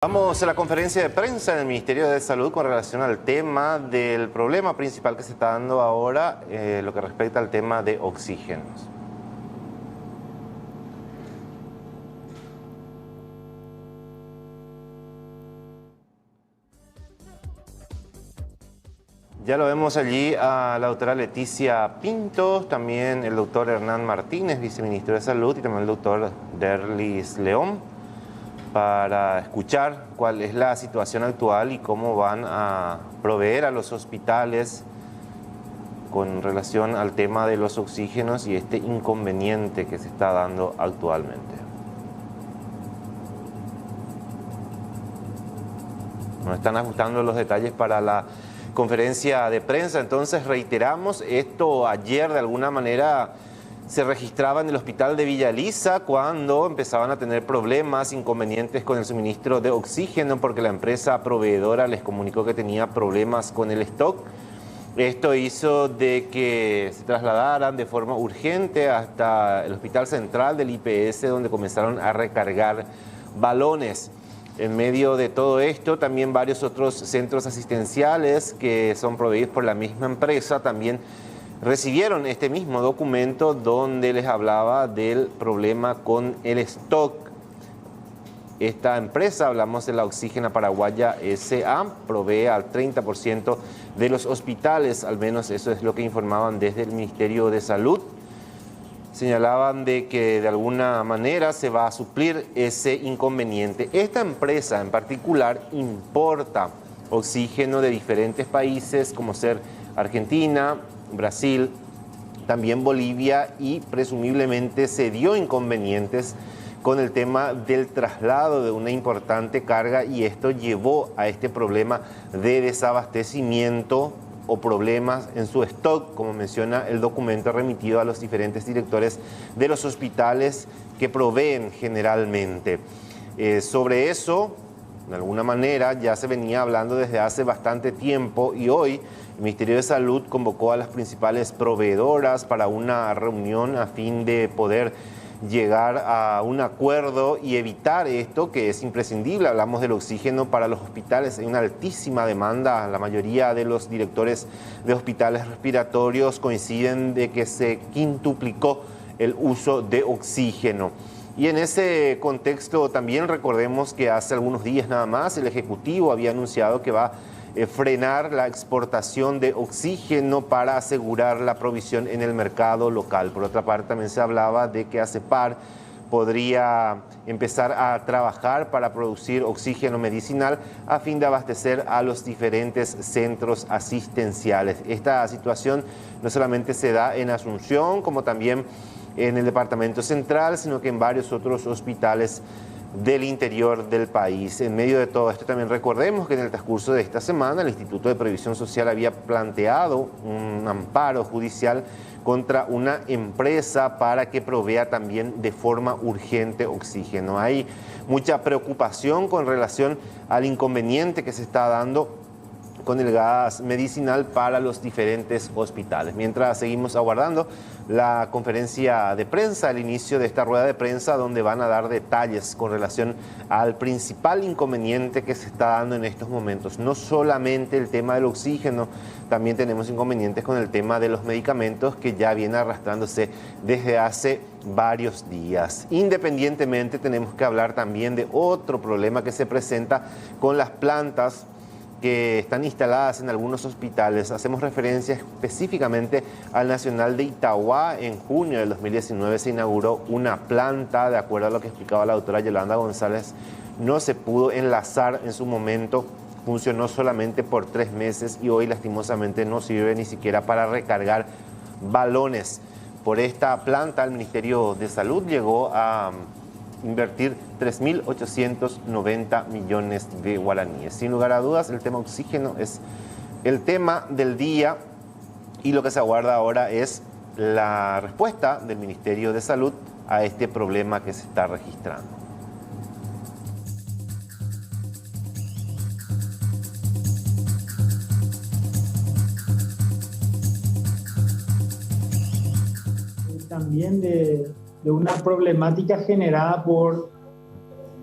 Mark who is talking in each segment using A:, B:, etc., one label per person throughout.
A: Vamos a la conferencia de prensa en el Ministerio de Salud con relación al tema del problema principal que se está dando ahora, lo que respecta al tema de oxígenos. Ya lo vemos allí a la doctora Leticia Pintos, también el doctor Hernán Martínez, viceministro de Salud, y también el doctor Derlis León, para escuchar cuál es la situación actual y cómo van a proveer a los hospitales con relación al tema de los oxígenos y este inconveniente que se está dando actualmente. Nos están ajustando los detalles para la conferencia de prensa, entonces reiteramos, esto ayer de alguna manera se registraba en el hospital de Villa Elisa cuando empezaban a tener problemas, inconvenientes con el suministro de oxígeno porque la empresa proveedora les comunicó que tenía problemas con el stock. Esto hizo de que se trasladaran de forma urgente hasta el hospital central del IPS, donde comenzaron a recargar balones. En medio de todo esto, también varios otros centros asistenciales que son proveídos por la misma empresa también recibieron este mismo documento donde les hablaba del problema con el stock. Esta empresa, hablamos de la Oxígena Paraguaya S.A., provee al 30% de los hospitales, al menos eso es lo que informaban desde el Ministerio de Salud. Señalaban de que de alguna manera se va a suplir ese inconveniente. Esta empresa en particular importa oxígeno de diferentes países como ser Argentina, Brasil, también Bolivia, y presumiblemente se dio inconvenientes con el tema del traslado de una importante carga y esto llevó a este problema de desabastecimiento o problemas en su stock, como menciona el documento remitido a los diferentes directores de los hospitales que proveen generalmente. Sobre eso, de alguna manera, ya se venía hablando desde hace bastante tiempo y hoy el Ministerio de Salud convocó a las principales proveedoras para una reunión a fin de poder llegar a un acuerdo y evitar esto que es imprescindible. Hablamos del oxígeno para los hospitales, hay una altísima demanda. La mayoría de los directores de hospitales respiratorios coinciden de que se quintuplicó el uso de oxígeno. Y en ese contexto también recordemos que hace algunos días nada más el Ejecutivo había anunciado que va a frenar la exportación de oxígeno para asegurar la provisión en el mercado local. Por otra parte, también se hablaba de que ACEPAR podría empezar a trabajar para producir oxígeno medicinal a fin de abastecer a los diferentes centros asistenciales. Esta situación no solamente se da en Asunción, como también en el departamento central, sino que en varios otros hospitales del interior del país. En medio de todo esto también recordemos que en el transcurso de esta semana el Instituto de Previsión Social había planteado un amparo judicial contra una empresa para que provea también de forma urgente oxígeno. Hay mucha preocupación con relación al inconveniente que se está dando con el gas medicinal para los diferentes hospitales. Mientras seguimos aguardando la conferencia de prensa, el inicio de esta rueda de prensa donde van a dar detalles con relación al principal inconveniente que se está dando en estos momentos. No solamente el tema del oxígeno, también tenemos inconvenientes con el tema de los medicamentos que ya viene arrastrándose desde hace varios días. Independientemente, tenemos que hablar también de otro problema que se presenta con las plantas que están instaladas en algunos hospitales. Hacemos referencia específicamente al Nacional de Itauguá. En junio del 2019 se inauguró una planta, de acuerdo a lo que explicaba la doctora Yolanda González, no se pudo enlazar en su momento, funcionó solamente por 3 meses y hoy lastimosamente no sirve ni siquiera para recargar balones. Por esta planta el Ministerio de Salud llegó a invertir 3.890 millones de guaraníes. Sin lugar a dudas, el tema oxígeno es el tema del día y lo que se aguarda ahora es la respuesta del Ministerio de Salud a este problema que se está registrando.
B: También de una problemática generada por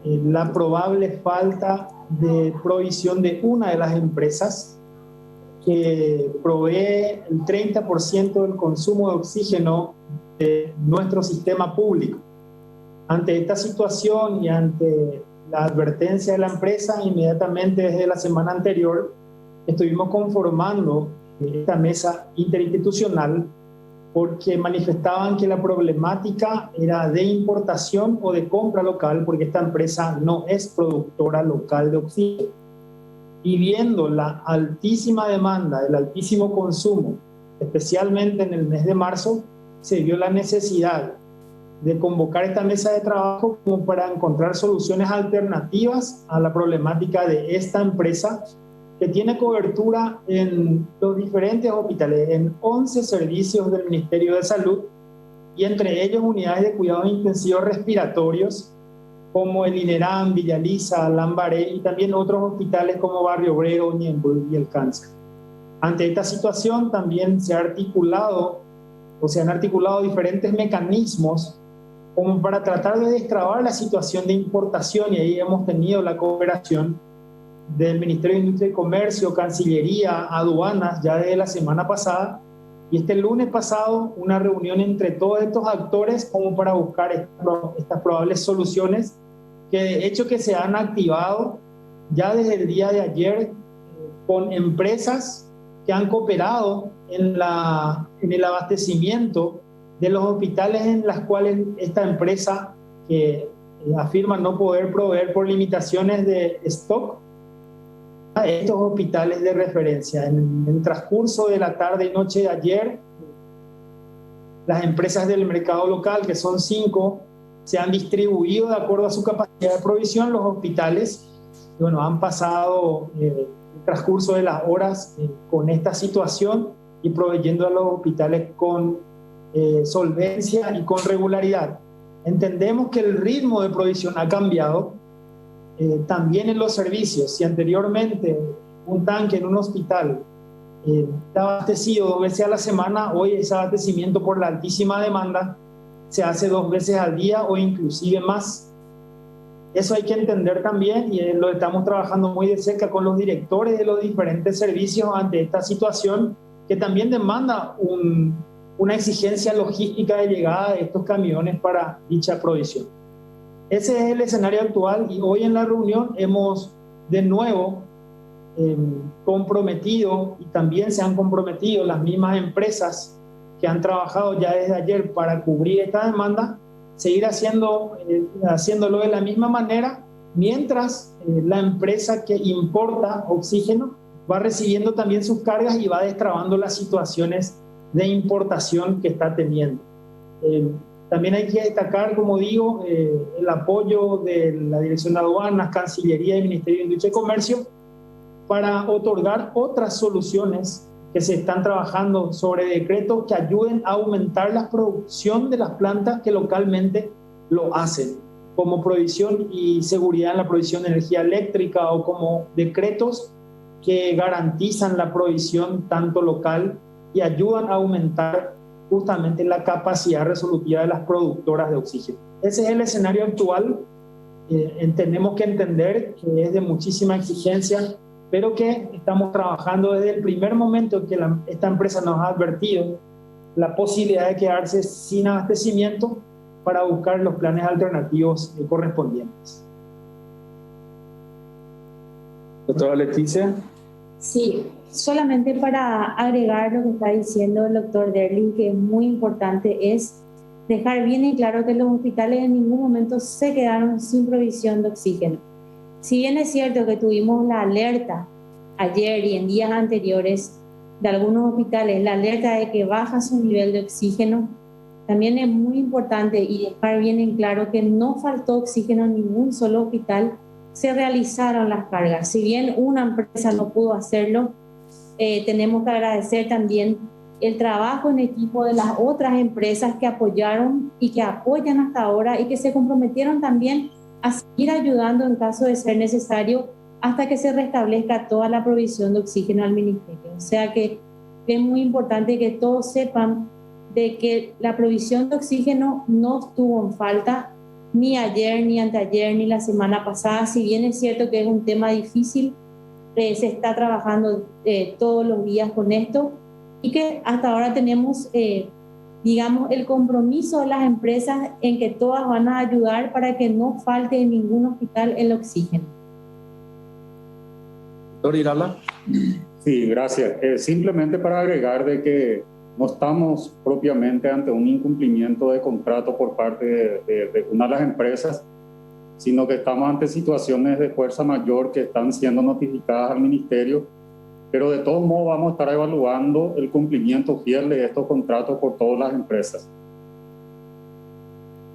B: la probable falta de provisión de una de las empresas que provee el 30% del consumo de oxígeno de nuestro sistema público. Ante esta situación y ante la advertencia de la empresa, inmediatamente desde la semana anterior estuvimos conformando esta mesa interinstitucional porque manifestaban que la problemática era de importación o de compra local, porque esta empresa no es productora local de oxígeno. Y viendo la altísima demanda, el altísimo consumo, especialmente en el mes de marzo, se vio la necesidad de convocar esta mesa de trabajo como para encontrar soluciones alternativas a la problemática de esta empresa que tiene cobertura en los diferentes hospitales, en 11 servicios del Ministerio de Salud, y entre ellos unidades de cuidados intensivos respiratorios como el INERAM, Villa Lisa, Lambaré, y también otros hospitales como Barrio Obrero, Ñemby y El Cáncer. Ante esta situación también se han articulado diferentes mecanismos como para tratar de destrabar la situación de importación, y ahí hemos tenido la cooperación del Ministerio de Industria y Comercio, Cancillería, Aduanas, ya desde la semana pasada, y este lunes pasado una reunión entre todos estos actores como para buscar estas probables soluciones que de hecho que se han activado ya desde el día de ayer con empresas que han cooperado en el abastecimiento de los hospitales en las cuales esta empresa que afirma no poder proveer por limitaciones de stock a estos hospitales de referencia. En el transcurso de la tarde y noche de ayer, las empresas del mercado local, que son 5, se han distribuido de acuerdo a su capacidad de provisión los hospitales. Y bueno, han pasado el transcurso de las horas con esta situación y proveyendo a los hospitales con solvencia y con regularidad. Entendemos que el ritmo de provisión ha cambiado también en los servicios. Si anteriormente un tanque en un hospital está abastecido 2 veces a la semana, hoy ese abastecimiento por la altísima demanda se hace 2 veces al día o inclusive más. Eso hay que entender también y lo estamos trabajando muy de cerca con los directores de los diferentes servicios ante esta situación que también demanda una exigencia logística de llegada de estos camiones para dicha provisión. Ese es el escenario actual y hoy en la reunión hemos de nuevo comprometido, y también se han comprometido las mismas empresas que han trabajado ya desde ayer para cubrir esta demanda, seguir haciéndolo de la misma manera mientras la empresa que importa oxígeno va recibiendo también sus cargas y va destrabando las situaciones de importación que está teniendo. También hay que destacar, como digo, el apoyo de la Dirección de Aduanas, Cancillería y Ministerio de Industria y Comercio para otorgar otras soluciones que se están trabajando sobre decretos que ayuden a aumentar la producción de las plantas que localmente lo hacen, como provisión y seguridad en la provisión de energía eléctrica o como decretos que garantizan la provisión tanto local y ayudan a aumentar justamente la capacidad resolutiva de las productoras de oxígeno. Ese es el escenario actual. Tenemos que entender que es de muchísima exigencia, pero que estamos trabajando desde el primer momento que esta empresa nos ha advertido la posibilidad de quedarse sin abastecimiento para buscar los planes alternativos correspondientes. Doctora Leticia.
C: Sí, solamente para agregar lo que está diciendo el doctor Derling, que es muy importante, es dejar bien en claro que los hospitales en ningún momento se quedaron sin provisión de oxígeno. Si bien es cierto que tuvimos la alerta ayer y en días anteriores de algunos hospitales, la alerta de que baja su nivel de oxígeno, también es muy importante y dejar bien en claro que no faltó oxígeno en ningún solo hospital. Se realizaron las cargas. Si bien una empresa no pudo hacerlo, tenemos que agradecer también el trabajo en equipo de las otras empresas que apoyaron y que apoyan hasta ahora y que se comprometieron también a seguir ayudando en caso de ser necesario hasta que se restablezca toda la provisión de oxígeno al ministerio. O sea que es muy importante que todos sepan de que la provisión de oxígeno no estuvo en falta, ni ayer, ni anteayer, ni la semana pasada. Si bien es cierto que es un tema difícil, se está trabajando todos los días con esto y que hasta ahora tenemos, digamos, el compromiso de las empresas en que todas van a ayudar para que no falte en ningún hospital el oxígeno.
D: Doctor Irala.
E: Sí, gracias. Simplemente para agregar de que no estamos propiamente ante un incumplimiento de contrato por parte de una de las empresas, sino que estamos ante situaciones de fuerza mayor que están siendo notificadas al ministerio, pero de todos modos vamos a estar evaluando el cumplimiento fiel de estos contratos por todas las empresas.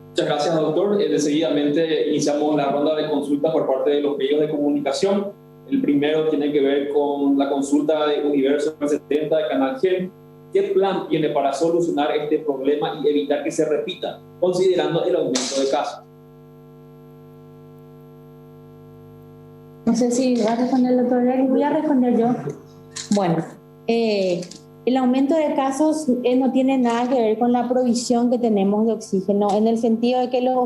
F: Muchas gracias, doctor. Seguidamente iniciamos la ronda de consultas por parte de los medios de comunicación. El primero tiene que ver con la consulta de Universo 70 de Canal Gen. ¿Qué plan tiene para solucionar este problema y evitar que se repita, considerando el aumento de casos?
C: No sé si va a responder el doctor Leri. Voy a responder yo. Bueno, el aumento de casos no tiene nada que ver con la provisión que tenemos de oxígeno, en el sentido de que los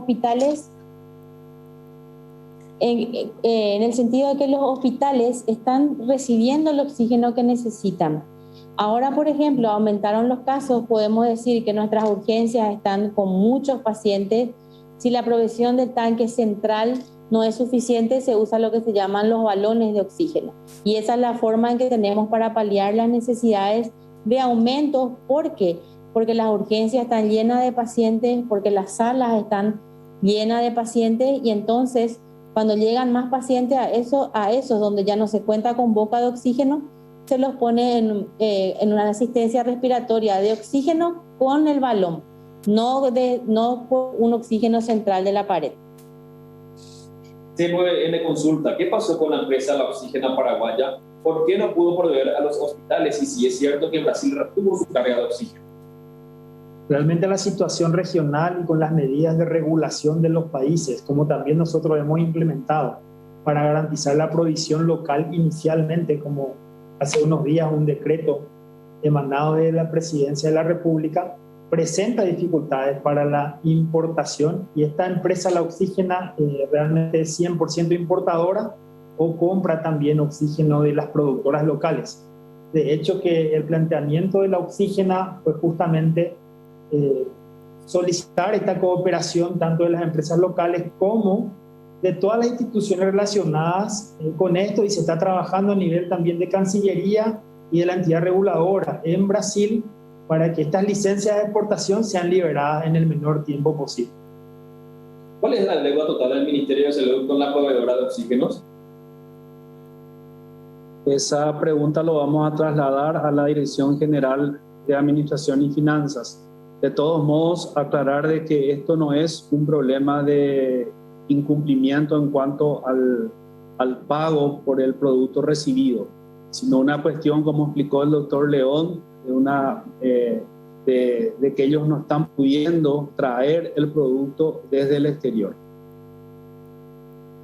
C: hospitales están recibiendo el oxígeno que necesitan. Ahora, por ejemplo, aumentaron los casos, podemos decir que nuestras urgencias están con muchos pacientes. Si la provisión del tanque central no es suficiente, se usa lo que se llaman los balones de oxígeno. Y esa es la forma en que tenemos para paliar las necesidades de aumentos. ¿Por qué? Porque las urgencias están llenas de pacientes, porque las salas están llenas de pacientes, y entonces cuando llegan más pacientes a esos donde ya no se cuenta con boca de oxígeno, se los pone en una asistencia respiratoria de oxígeno con el balón, no por un oxígeno central de la pared.
F: C9N consulta, ¿qué pasó con la empresa La Oxígena Paraguaya? ¿Por qué no pudo proveer a los hospitales? Y si es cierto que Brasil retuvo su carga de oxígeno.
B: Realmente la situación regional y con las medidas de regulación de los países, como también nosotros hemos implementado para garantizar la provisión local inicialmente, como hace unos días un decreto emanado de la Presidencia de la República, presenta dificultades para la importación, y esta empresa La Oxígena realmente es 100% importadora o compra también oxígeno de las productoras locales. De hecho, que el planteamiento de La Oxígena fue justamente solicitar esta cooperación tanto de las empresas locales como de todas las instituciones relacionadas con esto, y se está trabajando a nivel también de Cancillería y de la entidad reguladora en Brasil para que estas licencias de exportación sean liberadas en el menor tiempo posible.
F: ¿Cuál es la deuda total del Ministerio de Salud con la proveedora de oxígenos?
D: Esa pregunta lo vamos a trasladar a la Dirección General de Administración y Finanzas. De todos modos, aclarar de que esto no es un problema de incumplimiento en cuanto al pago por el producto recibido, sino una cuestión, como explicó el doctor León, de que ellos no están pudiendo traer el producto desde el exterior.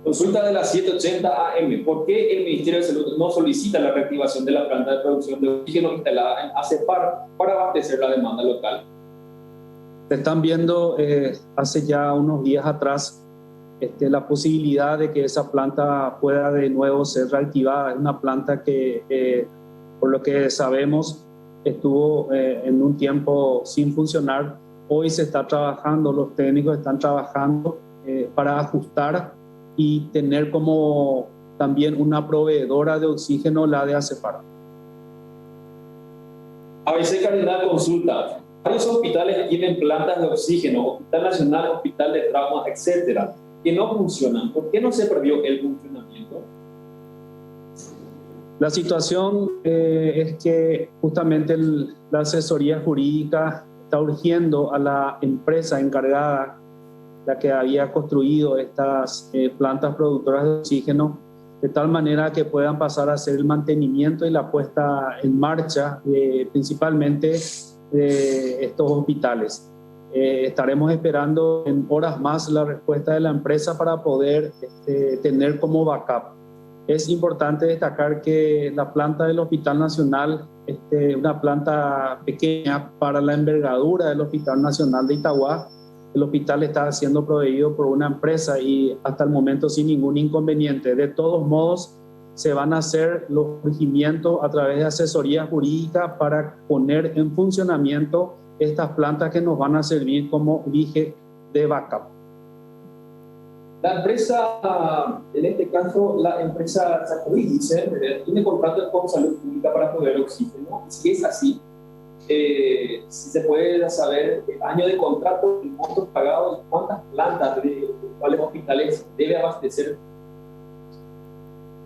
F: Consulta de la 780 AM. ¿Por qué el Ministerio de Salud no solicita la reactivación de la planta de producción de oxígeno instalada en ACEPAR para abastecer la demanda local?
D: Se están viendo hace ya unos días atrás la posibilidad de que esa planta pueda de nuevo ser reactivada. Es una planta que, por lo que sabemos, estuvo en un tiempo sin funcionar. Hoy se está trabajando, los técnicos están trabajando para ajustar y tener como también una proveedora de oxígeno, la de ACEPAR.
F: ABC Caridad consulta. Varios hospitales tienen plantas de oxígeno, Hospital Nacional, Hospital de Trauma, etcétera, que no funcionan. ¿Por qué no se perdió el funcionamiento?
D: La situación es que justamente la asesoría jurídica está urgiendo a la empresa encargada, la que había construido estas plantas productoras de oxígeno, de tal manera que puedan pasar a hacer el mantenimiento y la puesta en marcha principalmente de estos hospitales. Estaremos esperando en horas más la respuesta de la empresa para poder tener como backup. Es importante destacar que la planta del Hospital Nacional es una planta pequeña para la envergadura del Hospital Nacional de Itagua, el hospital está siendo proveído por una empresa y hasta el momento sin ningún inconveniente. De todos modos, se van a hacer los regimientos a través de asesoría jurídica para poner en funcionamiento estas plantas que nos van a servir como dije de backup.
F: La empresa, en este caso, la empresa Sacoí, dice, tiene contrato con Salud Pública para proveer oxígeno. Si es así, si se puede saber el año de contrato, el monto pagado y cuántas plantas de cuáles hospitales debe abastecer.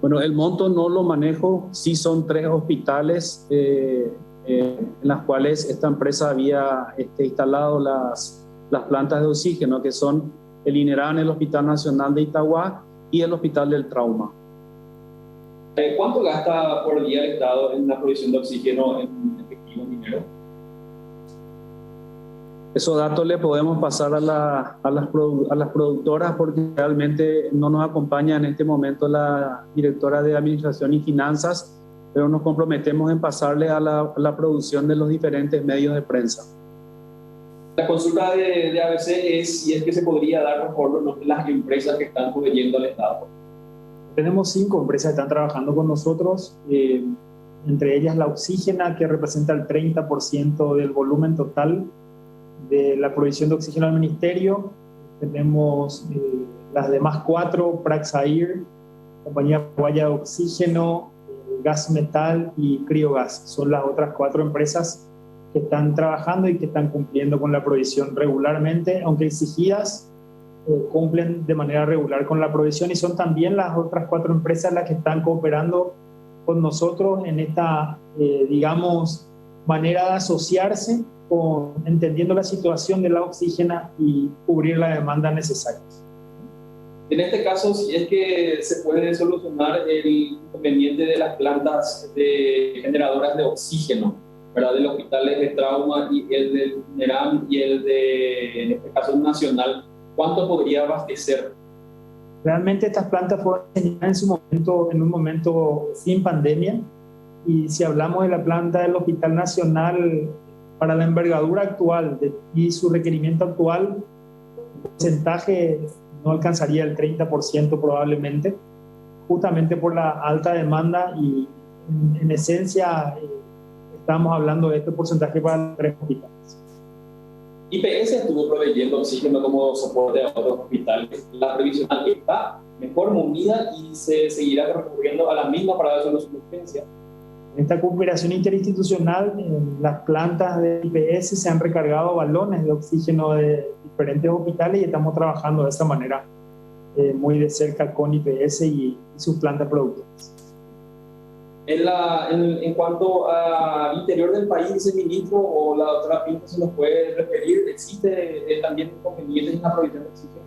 D: Bueno, el monto no lo manejo, sí son 3 hospitales en las cuales esta empresa había instalado las plantas de oxígeno, que son el INERAN, el Hospital Nacional de Itagua y el Hospital del Trauma.
F: ¿Cuánto gasta por día el Estado en la provisión de oxígeno en efectivo, en dinero?
D: Esos datos le podemos pasar a las productoras porque realmente no nos acompaña en este momento la directora de Administración y Finanzas, pero nos comprometemos en pasarle a la producción de los diferentes medios de prensa.
F: La consulta de ABC es si es que se podría dar por las empresas que están proveyendo al Estado.
B: Tenemos 5 empresas que están trabajando con nosotros, entre ellas la Oxígena, que representa el 30% del volumen total de la provisión de oxígeno al ministerio. Tenemos las demás 4, Praxair, Compañía Paraguaya de Oxígeno, Gas Metal y Criogas. Son las otras 4 empresas que están trabajando y que están cumpliendo con la provisión regularmente, aunque exigidas, cumplen de manera regular con la provisión, y son también las otras 4 empresas las que están cooperando con nosotros en esta, digamos, manera de asociarse, entendiendo la situación de la oxígena y cubrir la demanda necesaria.
F: En este caso, si es que se puede solucionar el inconveniente de las plantas generadoras de oxígeno, ¿verdad? Del Hospital de Trauma y el del NERAM y el de, en este caso, Nacional, ¿cuánto podría abastecer?
B: Realmente estas plantas fueron diseñadas en su momento, en un momento sin pandemia, y si hablamos de la planta del Hospital Nacional, para la envergadura actual y su requerimiento actual, el porcentaje no alcanzaría el 30% probablemente, justamente por la alta demanda, y en esencia estamos hablando de este porcentaje para los 3 hospitales.
F: IPS estuvo proveyendo oxígeno como soporte a otros hospitales. La previsional está mejor munida y se seguirá recurriendo a la misma para dar su urgencia.
B: En esta cooperación interinstitucional, en las plantas de IPS se han recargado balones de oxígeno de diferentes hospitales y estamos trabajando de esa manera muy de cerca con IPS y sus plantas productoras.
F: En cuanto al interior del país, ese ministro o la doctora Pinto se nos puede referir, ¿existe también inconvenientes en la provisión de oxígeno?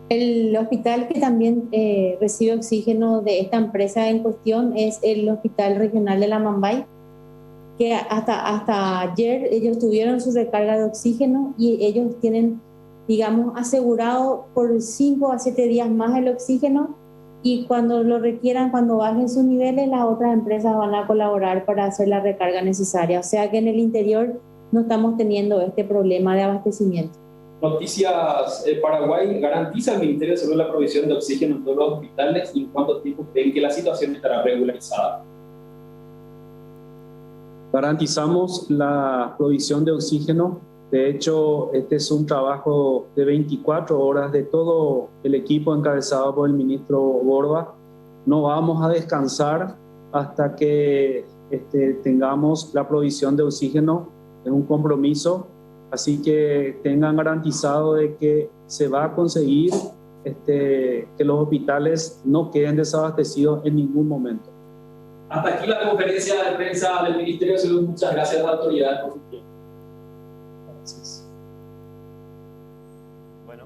C: El hospital que también recibe oxígeno de esta empresa en cuestión es el Hospital Regional de la Mambay, que hasta ayer ellos tuvieron su recarga de oxígeno y ellos tienen, digamos, asegurado por 5 a 7 días más el oxígeno, y cuando lo requieran, cuando bajen sus niveles, las otras empresas van a colaborar para hacer la recarga necesaria. O sea que en el interior no estamos teniendo este problema de abastecimiento.
F: Noticias Paraguay, ¿garantiza el Ministerio de Salud la provisión de oxígeno en todos los hospitales y en cuánto tiempo creen que la situación estará regularizada?
D: Garantizamos la provisión de oxígeno. De hecho, este es un trabajo de 24 horas de todo el equipo encabezado por el ministro Borba. No vamos a descansar hasta que tengamos la provisión de oxígeno. Es un compromiso, así que tengan garantizado de que se va a conseguir que los hospitales no queden desabastecidos en ningún momento.
F: Hasta aquí la conferencia de prensa del Ministerio de Salud. Muchas gracias a las autoridades por su tiempo.
A: Bueno,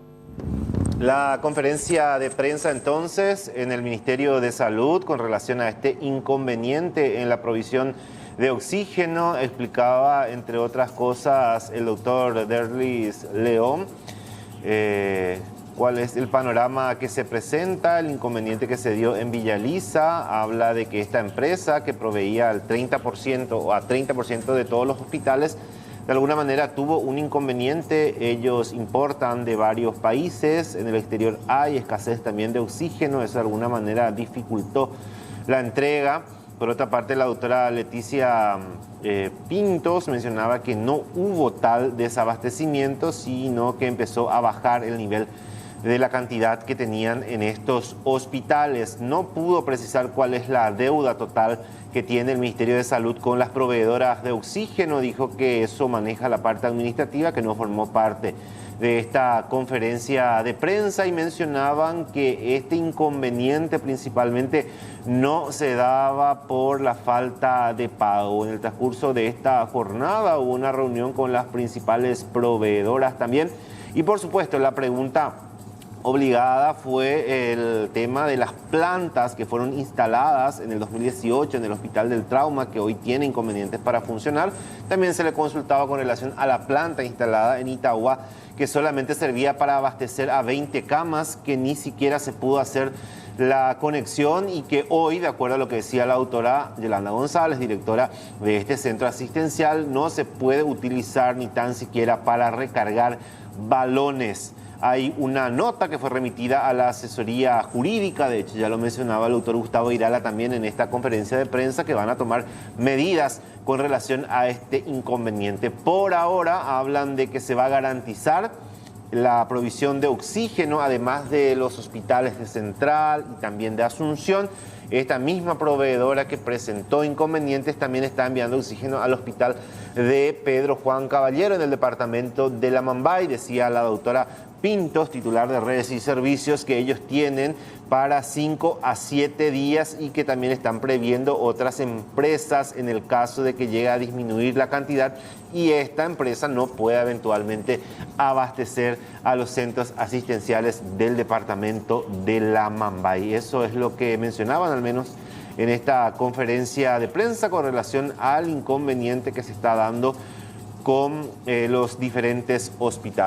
A: la conferencia de prensa entonces en el Ministerio de Salud con relación a este inconveniente en la provisión de oxígeno, explicaba entre otras cosas el doctor Derlis León cuál es el panorama que se presenta, el inconveniente que se dio en Villa Elisa. Habla de que esta empresa que proveía al 30% o a 30% de todos los hospitales de alguna manera tuvo un inconveniente. Ellos importan de varios países, en el exterior hay escasez también de oxígeno, eso de alguna manera dificultó la entrega. Por otra parte, la doctora Leticia Pintos mencionaba que no hubo tal desabastecimiento, sino que empezó a bajar el nivel de la cantidad que tenían en estos hospitales. No pudo precisar cuál es la deuda total que tiene el Ministerio de Salud con las proveedoras de oxígeno. Dijo que eso maneja la parte administrativa, que no formó parte de esta conferencia de prensa, y mencionaban que este inconveniente principalmente no se daba por la falta de pago. En el transcurso de esta jornada hubo una reunión con las principales proveedoras también, y por supuesto la pregunta obligada fue el tema de las plantas que fueron instaladas en el 2018 en el Hospital del Trauma, que hoy tiene inconvenientes para funcionar. También se le consultaba con relación a la planta instalada en Itagua, que solamente servía para abastecer a 20 camas, que ni siquiera se pudo hacer la conexión, y que hoy, de acuerdo a lo que decía la doctora Yolanda González, directora de este centro asistencial, no se puede utilizar ni tan siquiera para recargar balones. Hay una nota que fue remitida a la asesoría jurídica, de hecho ya lo mencionaba el doctor Gustavo Irala también en esta conferencia de prensa, que van a tomar medidas con relación a este inconveniente. Por ahora hablan de que se va a garantizar la provisión de oxígeno, además de los hospitales de Central y también de Asunción. Esta misma proveedora que presentó inconvenientes también está enviando oxígeno al hospital de Pedro Juan Caballero en el departamento de La Mambay. Decía la doctora Pintos, titular de Redes y Servicios, que ellos tienen para 5 a 7 días y que también están previendo otras empresas en el caso de que llegue a disminuir la cantidad y esta empresa no pueda eventualmente abastecer a los centros asistenciales del departamento de La Mambay. Eso es lo que mencionaban al menos en esta conferencia de prensa con relación al inconveniente que se está dando con los diferentes hospitales.